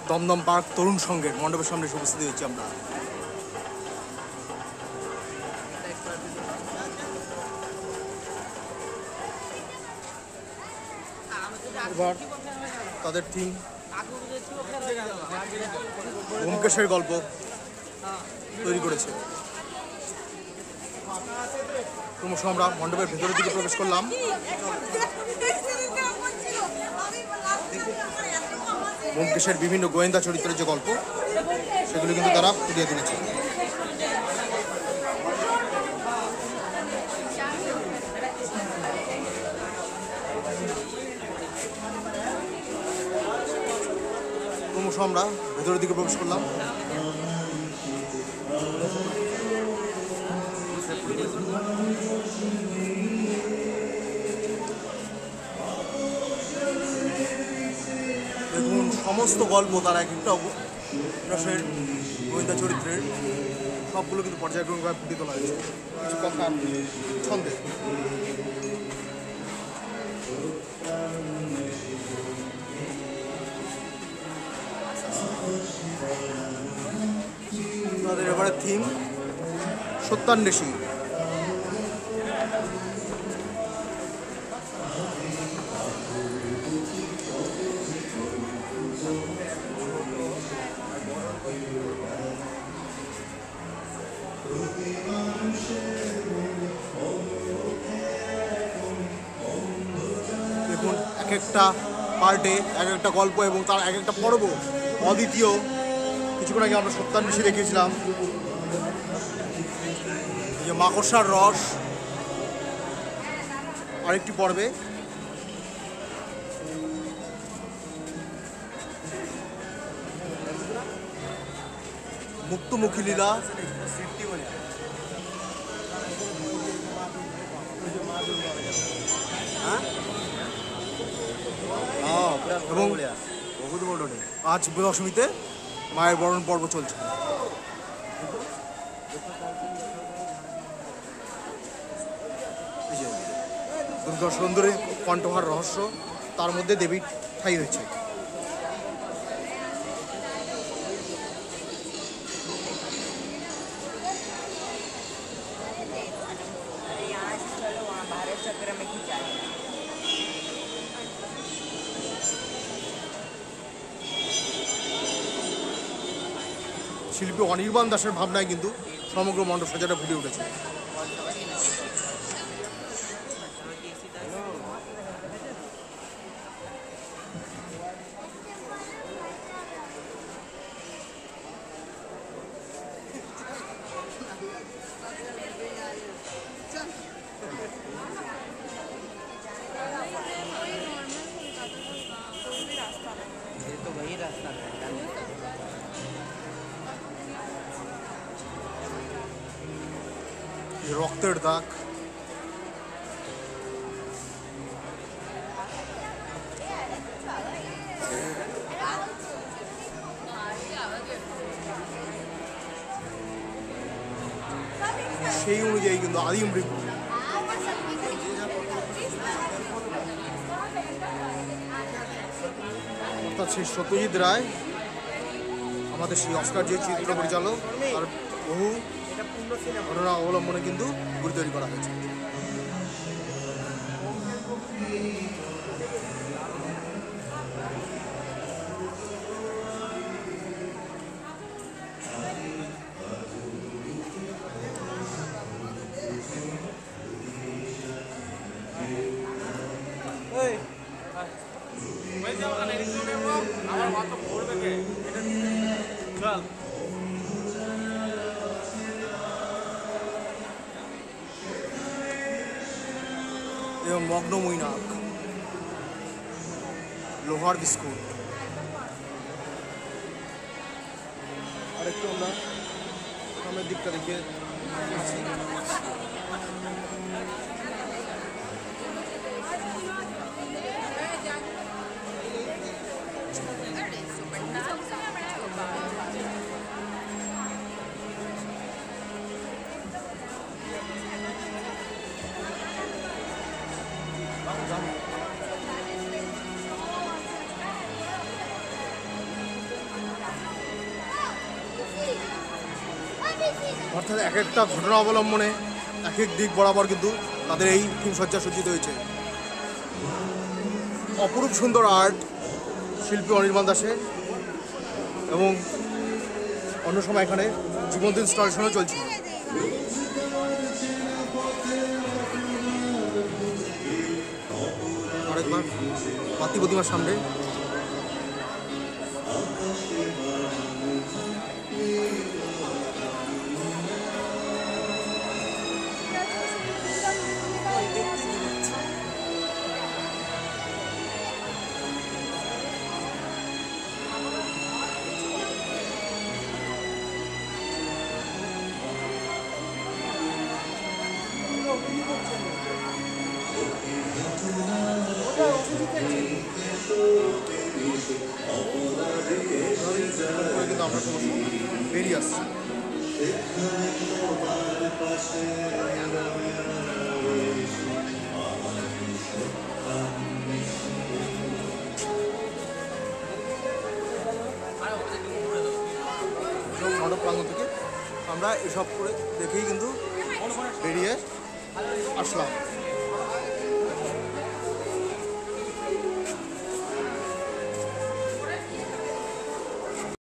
Dumdum park তরুণ সংঘের মণ্ডপের সামনে এসে উপস্থিত হয়েছি আমরা। এবার তাদের থিম ব্যোমকেশের গল্প তৈরি করেছে। ক্রমশ আমরা মণ্ডপের ভেতরের দিকে প্রবেশ করলাম। ব্যোমকেশের বিভিন্ন গোয়েন্দা চরিত্রের যে গল্প সেগুলো কিন্তু তারা ফুটিয়ে তুলেছে। ক্রমশ আমরা ভেতরের দিকে প্রবেশ করলাম। দেখুন সমস্ত গল্প তার এক একটা রসের গোয়েন্দা চরিত্রের সবগুলো কিন্তু পর্যায়ক্রমিকভাবে ফুটিয়ে তোলা হয়েছে কিছু কথা ছন্দে। তাদের এবারে থিম সত্যান্বেষী। দেখুন এক একটা পার্টে এক একটা গল্প এবং তার এক একটা পর্ব অদ্বিতীয়। কিছুক্ষণ আগে আমরা সত্যান্বেষী দেখিয়েছিলাম, এই যে মাকড়সার রস আরেকটি পর্বে। মুক্তমুখী লীলা, এবং আজ দশমীতে মায়ের বরণ পর্ব চলছে। দুর্গা সুন্দরী কণ্ঠহার রহস্য, তার মধ্যে দেবীর ঠাঁই হয়েছে। শিল্পী অনির্বাণ দাসের ভাবনায় কিন্তু সমগ্র মণ্ডপ সাজাটা ফুটে উঠেছে। রক্তের দাগ, সেই অনুযায়ী কিন্তু আদিম মৃত্যু। অর্থাৎ সেই সত্যজিৎ রায় আমাদের সেই অস্কার যে চিত্র পরিচালক, তার বহু ঘটনা অবলম্বনে কিন্তু ঘুরে তৈরি করা হয়েছে। এবং মগ্ন মৈনাক, লোহার বিস্কুট। আরেকটু আমরা সামনের দিকটা দেখে অর্থাৎ এক একটা ঘটনা অবলম্বনে এক এক দিক বরাবর কিন্তু তাদের এই থিম সজ্জা সজ্জিত হয়েছে। অপরূপ সুন্দর আর্ট শিল্পী অনির্বাণ দাসের, এবং অন্য সময় এখানে জীবন্ত ইনস্টলেশনও চলছে। আরেকবার পাতি প্রতিমার সামনে কিন্তু আমরা বেরিয়ে আসছি। মানব প্রাঙ্গণ থেকে আমরা এসব করে দেখেই কিন্তু বেরিয়ে আসলাম।